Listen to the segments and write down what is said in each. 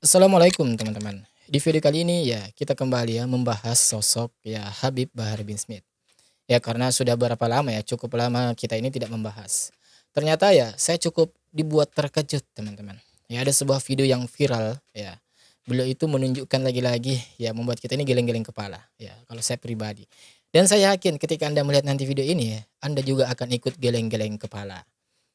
Assalamualaikum teman-teman. Di video kali ini ya kita kembali ya membahas sosok ya Habib Bahar bin Smith. Ya karena sudah berapa lama ya cukup lama kita ini tidak membahas. Ternyata ya saya cukup dibuat terkejut teman-teman. Ya ada sebuah video yang viral ya. Beliau itu menunjukkan lagi-lagi ya membuat kita ini geleng-geleng kepala ya kalau saya pribadi. Dan saya yakin ketika Anda melihat nanti video ini ya, Anda juga akan ikut geleng-geleng kepala.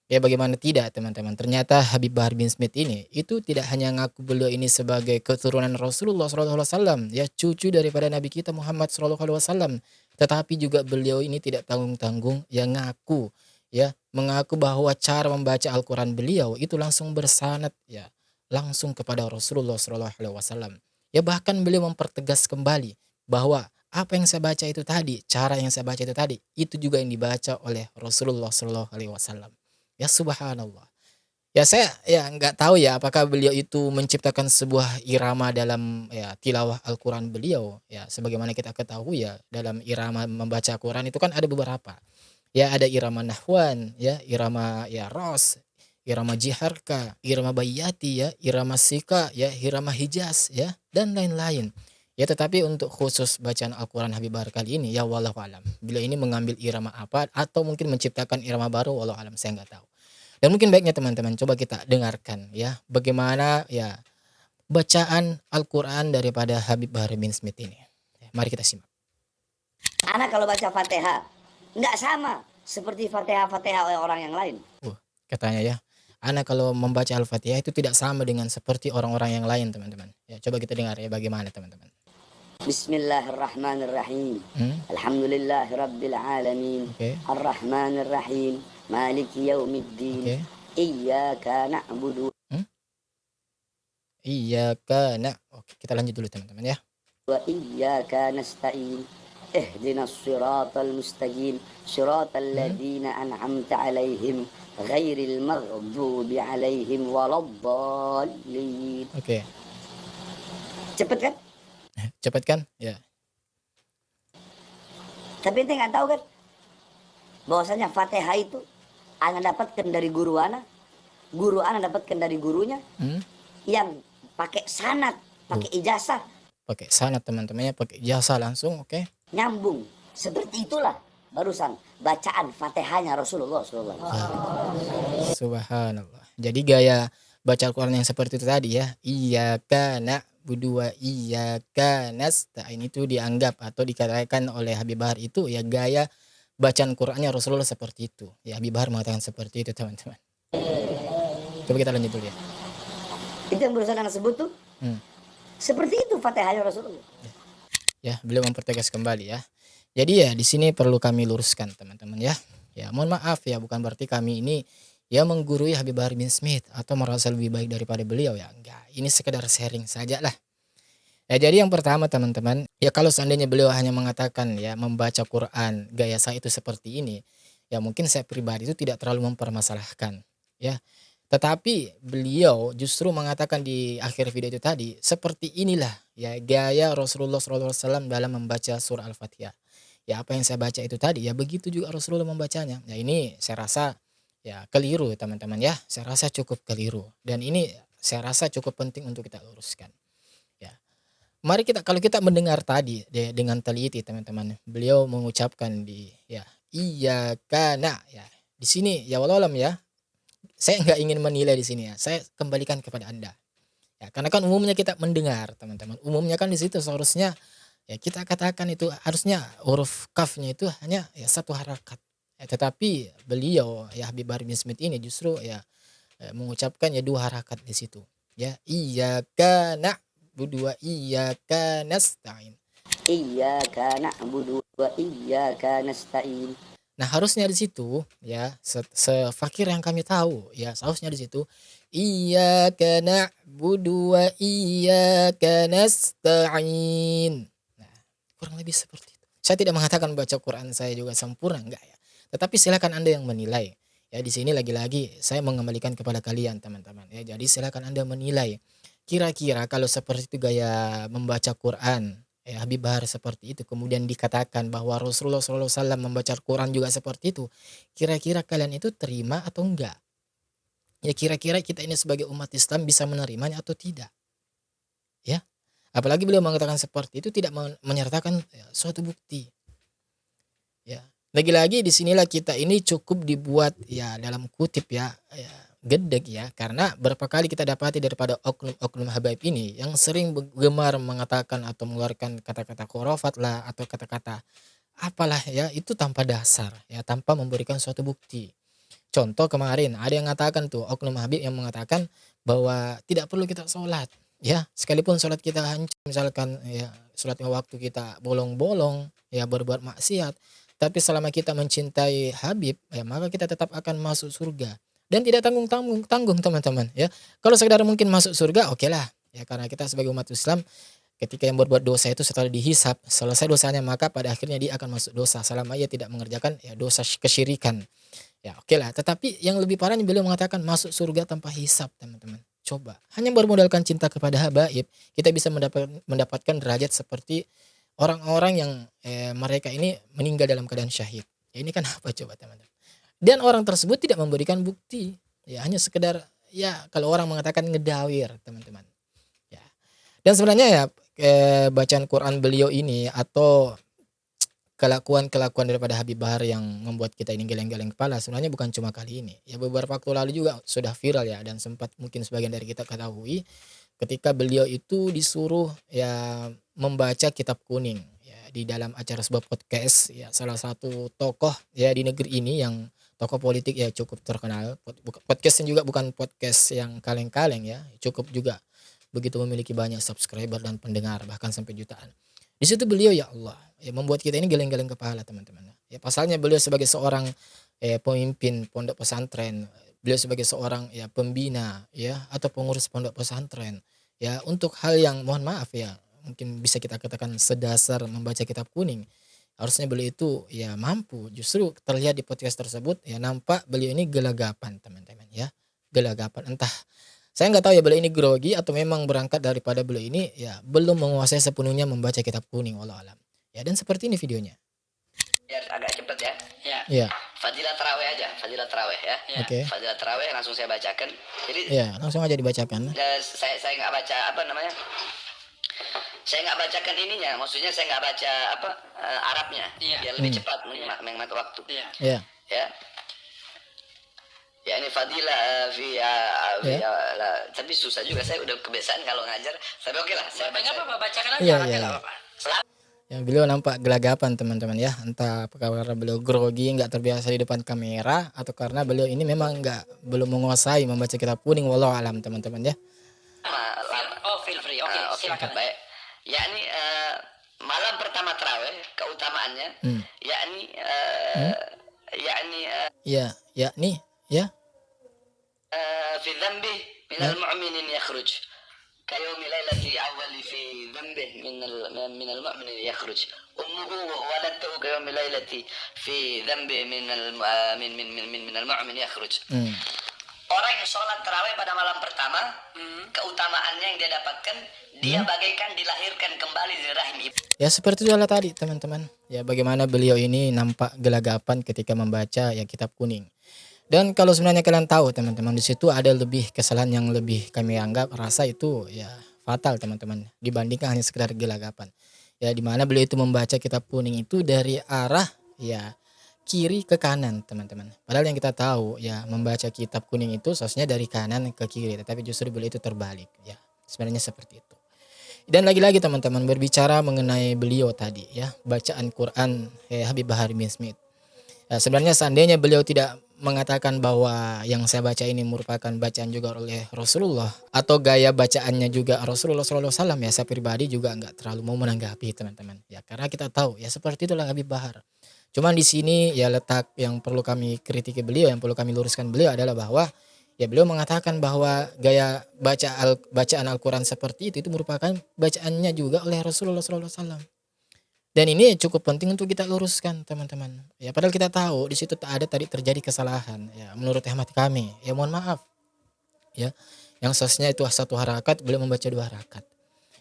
Ya bagaimana tidak teman-teman, ternyata Habib Bahar bin Smith ini, itu tidak hanya ngaku beliau ini sebagai keturunan Rasulullah SAW, ya cucu daripada Nabi kita Muhammad SAW, tetapi juga beliau ini tidak tanggung-tanggung, ya ngaku, ya mengaku bahwa cara membaca Al-Quran beliau itu langsung bersanad, ya langsung kepada Rasulullah SAW. Ya bahkan beliau mempertegas kembali bahwa apa yang saya baca itu tadi, cara yang saya baca itu tadi, itu juga yang dibaca oleh Rasulullah SAW. Ya subhanallah. Ya saya ya nggak tahu ya apakah beliau itu menciptakan sebuah irama dalam ya tilawah Al-Quran beliau. Ya sebagaimana kita ketahui ya dalam irama membaca Quran itu kan ada beberapa. Ya ada irama nahwan, ya irama ya ros, irama jiharka, irama bayati ya, irama sika, ya irama hijaz ya dan lain-lain. Ya tetapi untuk khusus bacaan Al-Quran Habib Bahar kali ini ya wallahu alam. Beliau ini mengambil irama apa atau mungkin menciptakan irama baru wallahu alam saya nggak tahu. Dan mungkin baiknya teman-teman coba kita dengarkan ya bagaimana ya bacaan Al-Quran daripada Habib Bahar bin Smith ini. Ya, mari kita simak. Anak kalau baca Fatihah nggak sama seperti Fatihah oleh orang yang lain. Katanya ya, anak kalau membaca Al-Fatihah itu tidak sama dengan seperti orang-orang yang lain teman-teman. Ya coba kita dengar ya bagaimana teman-teman. Bismillahirrahmanirrahim. Hmm? Alhamdulillahirabbil alamin. Oke. Arrahmanirrahim. Maliki yaumiddin. Oke. Iyyaka na'budu Hmm? Iyyaka Oke, kita lanjut dulu teman-teman ya. wa iyyaka nasta'in. Ihdinas siratal mustaqim. Siratal ladzina an'amta 'alaihim ghairil maghdubi 'alaihim waladdallin. Oke. Cepet kan? Cepat kan? Ya. Tapi ente nggak tahu kan bahwasanya Fatihah itu ana dapatkan dari guru ana dapatkan dari gurunya Hmm? yang pakai sanad, pakai ijazah, Pakai sanad teman-temannya, pakai jasa langsung, oke. nyambung. Seperti itulah barusan bacaan Fatihahnya Rasulullah SAW. Subhanallah. Jadi gaya baca Al-Quran yang seperti itu tadi ya. Iyyaka na'budu wa iyyaka nasta'in itu dianggap atau dikatakan oleh Habib Bahar itu ya gaya bacaan Qur'annya Rasulullah seperti itu. Ya Habib Bahar mengatakan seperti itu teman-teman. Coba kita lanjut dulu ya. Itu yang barusan ana sebut tuh. Hmm. Seperti itu Fatihahnya Rasulullah. Ya, beliau mempertegas kembali ya. Jadi ya di sini perlu kami luruskan teman-teman ya. Ya mohon maaf ya bukan berarti kami ini ya menggurui Habib Bahar bin Smith atau merasa lebih baik daripada beliau ya. Enggak, ini sekedar sharing saja lah. Ya jadi yang pertama teman-teman, ya kalau seandainya beliau hanya mengatakan ya membaca Quran gaya saya itu seperti ini, ya mungkin saya pribadi itu tidak terlalu mempermasalahkan ya. Tetapi beliau justru mengatakan di akhir video itu tadi, seperti inilah ya gaya Rasulullah SAW dalam membaca surah Al-Fatihah. Ya apa yang saya baca itu tadi, ya begitu juga Rasulullah membacanya. Ya ini saya rasa ya keliru teman-teman ya. Saya rasa cukup keliru. Dan ini saya rasa cukup penting untuk kita luruskan. Ya. Mari kita kalau kita mendengar tadi dengan teliti teman-teman. Beliau mengucapkan di ya iya kana ya. Di sini ya walau alam ya saya nggak ingin menilai di sini ya. Saya kembalikan kepada Anda. Ya, karena kan umumnya kita mendengar, teman-teman. Umumnya kan di situ seharusnya ya kita katakan itu harusnya huruf kafnya itu hanya ya satu harakat. Ya, tetapi beliau ya Habib Bahar bin Smith ini justru ya mengucapkan ya dua harakat di situ. Ya, iyyaka na'budu wa iyyaka nasta'in. Iyyaka na'budu wa iyyaka nasta'in. Nah, harusnya di situ ya sefakir yang kami tahu ya seharusnya di situ iyyaka na'budu wa iyyaka nasta'in. Nah, kurang lebih seperti itu. Saya tidak mengatakan baca Quran saya juga sempurna enggak ya. Tetapi silakan Anda yang menilai. Ya di sini lagi-lagi saya mengembalikan kepada kalian teman-teman ya. Jadi silakan Anda menilai. Kira-kira kalau seperti itu gaya membaca Quran Habib Bahar seperti itu kemudian dikatakan bahwa Rasulullah SAW membaca Al-Quran juga seperti itu, kira-kira kalian itu terima atau enggak? Ya kira-kira kita ini sebagai umat Islam bisa menerimanya atau tidak? Apalagi beliau mengatakan seperti itu tidak menyertakan ya, suatu bukti. Ya. Lagi-lagi di sinilah kita ini cukup dibuat ya dalam kutip ya gedek ya, karena berapa kali kita dapati daripada oknum-oknum habaib ini yang sering gemar mengatakan atau mengeluarkan kata-kata khurafat lah atau kata-kata apalah ya itu tanpa dasar ya, tanpa memberikan suatu bukti. Contoh kemarin ada yang mengatakan tuh oknum habib yang mengatakan bahwa tidak perlu kita sholat ya, sekalipun sholat kita hancur misalkan ya, sholat waktu kita bolong-bolong ya, berbuat maksiat, tapi selama kita mencintai Habib ya maka kita tetap akan masuk surga dan tidak tanggung-tanggung teman-teman ya. Kalau sekedar mungkin masuk surga oke lah ya, karena kita sebagai umat Islam ketika yang berbuat dosa itu setelah dihisap selesai dosanya maka pada akhirnya dia akan masuk dosa selama ia tidak mengerjakan ya dosa kesyirikan. Ya oke lah, tetapi yang lebih parahnya beliau mengatakan masuk surga tanpa hisap teman-teman. Coba, hanya bermodalkan cinta kepada habaib, kita bisa mendapatkan derajat seperti orang-orang yang mereka ini meninggal dalam keadaan syahid. Ya, ini kan apa coba teman-teman? Dan orang tersebut tidak memberikan bukti. Ya hanya sekedar ya kalau orang mengatakan ngedawir teman-teman. Ya. Dan sebenarnya ya bacaan Quran beliau ini atau kelakuan-kelakuan daripada Habib Bahar yang membuat kita ini geleng-geleng kepala sebenarnya bukan cuma kali ini. Ya beberapa waktu lalu juga sudah viral ya, dan sempat mungkin sebagian dari kita ketahui ketika beliau itu disuruh ya membaca kitab kuning ya di dalam acara sebuah podcast ya, salah satu tokoh ya di negeri ini yang tokoh politik ya cukup terkenal. Podcastnya juga bukan podcast yang kaleng-kaleng ya, cukup juga begitu memiliki banyak subscriber dan pendengar bahkan sampai jutaan. Di situ beliau ya Allah, ya membuat kita ini geleng-geleng kepala teman-teman. Ya pasalnya beliau sebagai seorang pemimpin pondok pesantren, beliau sebagai seorang ya pembina ya atau pengurus pondok pesantren. Ya untuk hal yang mohon maaf ya, mungkin bisa kita katakan sedasar membaca kitab kuning. Harusnya beliau itu ya mampu. Justru terlihat di podcast tersebut ya nampak beliau ini gelagapan teman-teman ya. Gelagapan, entah saya nggak tahu ya beliau ini grogi atau memang berangkat daripada beliau ini ya belum menguasai sepenuhnya membaca kitab kuning wallahu alam. Ya dan seperti ini videonya. Biar agak cepet ya. Ya. Ya. Fadilah taraweh aja, fadilah taraweh ya. Oke. Fadilah taraweh langsung saya bacakan. Jadi Ya langsung aja dibacakan. saya nggak baca apa namanya. Saya nggak bacakan ininya, maksudnya saya nggak baca apa Arabnya, biar lebih cepat menghemat waktu. Ya. Ya. Ya ini fadilah tapi susah juga, saya udah kebiasaan kalau ngajar. Tapi oke lah, saya bacakan aja. Iya. Yang beliau nampak gelagapan teman-teman ya, entah apakah karena beliau grogi nggak terbiasa di depan kamera atau karena beliau ini memang belum menguasai membaca kitab kuning wallahu alam teman-teman ya. Feel free. Oke, silakan. Baik. Yakni malam pertama tarawih keutamaannya yakni yakni ya في ذنبه من المؤمن يخرج كيوم ليلة أول في ذنبه من المؤمن يخرج أمه ولدته كيوم ليلة في ذنبه من المؤمن يخرج. Orang yang sholat tarawih pada malam pertama, keutamaannya yang dia dapatkan, dia bagaikan dilahirkan kembali dari rahim ibu. Ya seperti itulah tadi teman-teman. Ya bagaimana beliau ini nampak gelagapan ketika membaca ya kitab kuning. Dan kalau sebenarnya kalian tahu teman-teman, di situ ada lebih kesalahan yang lebih kami anggap rasa itu ya fatal teman-teman dibandingkan hanya sekedar gelagapan. Ya di mana beliau itu membaca kitab kuning itu dari arah ya kiri ke kanan teman-teman. Padahal yang kita tahu ya membaca kitab kuning itu seharusnya dari kanan ke kiri, tetapi justru beliau itu terbalik ya. Sebenarnya seperti itu. Dan lagi-lagi teman-teman berbicara mengenai beliau tadi ya, bacaan Quran Habib Bahar bin Smith. Ya, sebenarnya seandainya beliau tidak mengatakan bahwa yang saya baca ini merupakan bacaan juga oleh Rasulullah atau gaya bacaannya juga Rasulullah SAW ya, saya pribadi juga nggak terlalu mau menanggapi teman-teman ya, karena kita tahu ya seperti itulah Habib Bahar. Cuman di sini ya letak yang perlu kami kritiki beliau, yang perlu kami luruskan beliau adalah bahwa ya beliau mengatakan bahwa gaya bacaan Al-Quran seperti itu merupakan bacaannya juga oleh Rasulullah SAW. Dan ini cukup penting untuk kita luruskan teman-teman. Ya padahal kita tahu di situ ada tadi terjadi kesalahan. Ya menurut hemat kami. Ya mohon maaf. Ya yang seharusnya itu satu harakat beliau membaca 2 harakat.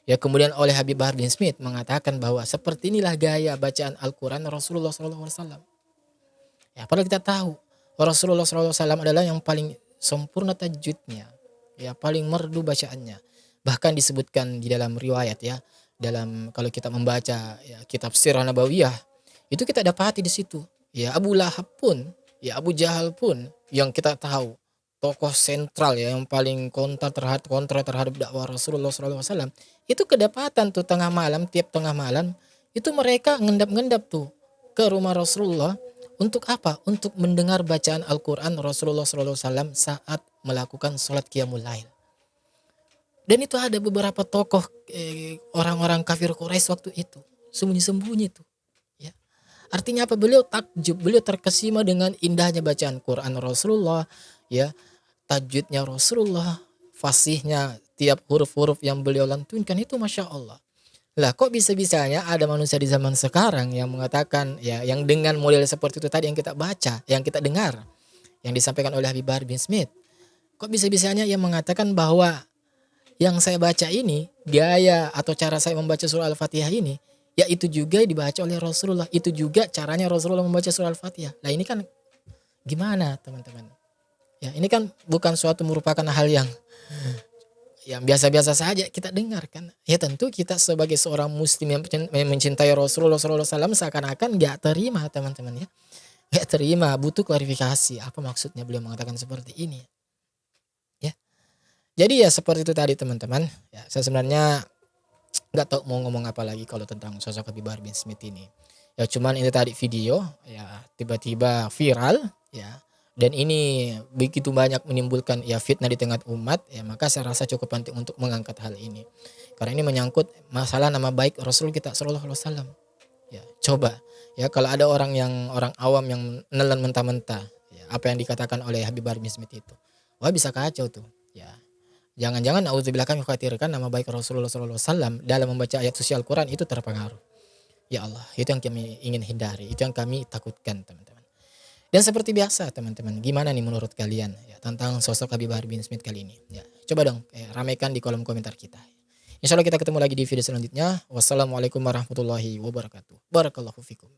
Ya kemudian oleh Habib Bahar bin Smith mengatakan bahwa seperti inilah gaya bacaan Al-Quran Rasulullah SAW. Ya padahal kita tahu Rasulullah SAW adalah yang paling sempurna tajwidnya. Ya paling merdu bacaannya. Bahkan disebutkan di dalam riwayat ya, dalam kalau kita membaca ya kitab Sirah Nabawiyah, itu kita dapati di situ. Ya Abu Lahab pun, ya Abu Jahal pun yang kita tahu tokoh sentral ya yang paling kontra terhadap dakwah Rasulullah SAW, itu kedapatan tuh tiap tengah malam itu mereka ngendap-ngendap tuh ke rumah Rasulullah untuk apa? Untuk mendengar bacaan Al-Quran Rasulullah SAW saat melakukan sholat Qiyamul Lail. Dan itu ada beberapa tokoh orang-orang kafir Quraisy waktu itu sembunyi-sembunyi tuh. Ya. Artinya apa? Beliau takjub, beliau terkesima dengan indahnya bacaan Quran Rasulullah, ya, tajwidnya Rasulullah, fasihnya tiap huruf-huruf yang beliau lantunkan itu masya Allah. Lah kok bisa-bisanya ada manusia di zaman sekarang yang mengatakan ya yang dengan model seperti itu tadi yang kita baca, yang kita dengar, yang disampaikan oleh Habib Bahar bin Smith. Kok bisa-bisanya yang mengatakan bahwa yang saya baca ini, gaya atau cara saya membaca surah Al-Fatihah ini, ya itu juga dibaca oleh Rasulullah. Itu juga caranya Rasulullah membaca surah Al-Fatihah. Nah ini kan gimana teman-teman? Ya ini kan bukan suatu merupakan hal yang biasa-biasa saja kita dengarkan. Ya tentu kita sebagai seorang muslim yang mencintai Rasulullah SAW seakan-akan gak terima teman-teman ya. Gak terima, butuh klarifikasi. Apa maksudnya beliau mengatakan seperti ini? Ya. Jadi ya seperti itu tadi teman-teman. Ya, saya sebenarnya nggak tahu mau ngomong apa lagi kalau tentang sosok Habib Bahar bin Smith ini. Ya cuman ini tadi video ya tiba-tiba viral ya. Dan ini begitu banyak menimbulkan ya fitnah di tengah umat ya, maka saya rasa cukup penting untuk mengangkat hal ini. Karena ini menyangkut masalah nama baik Rasul kita sallallahu alaihi wasallam. Ya, coba ya kalau ada orang awam yang nelan mentah-mentah ya, apa yang dikatakan oleh Habib Bahar bin Smith itu. Wah bisa kacau tuh ya. Jangan-jangan auzubillah kami khawatirkan nama baik Rasulullah sallallahu alaihi wasallam dalam membaca ayat suci Al-Qur'an itu terpengaruh. Ya Allah, itu yang kami ingin hindari, itu yang kami takutkan teman-teman. Dan seperti biasa teman-teman, gimana nih menurut kalian ya tentang sosok Habib Bahar bin Smith kali ini? Ya, coba dong ramaikan di kolom komentar kita. Insya Allah kita ketemu lagi di video selanjutnya. Wassalamualaikum warahmatullahi wabarakatuh. Barakallahu fikum.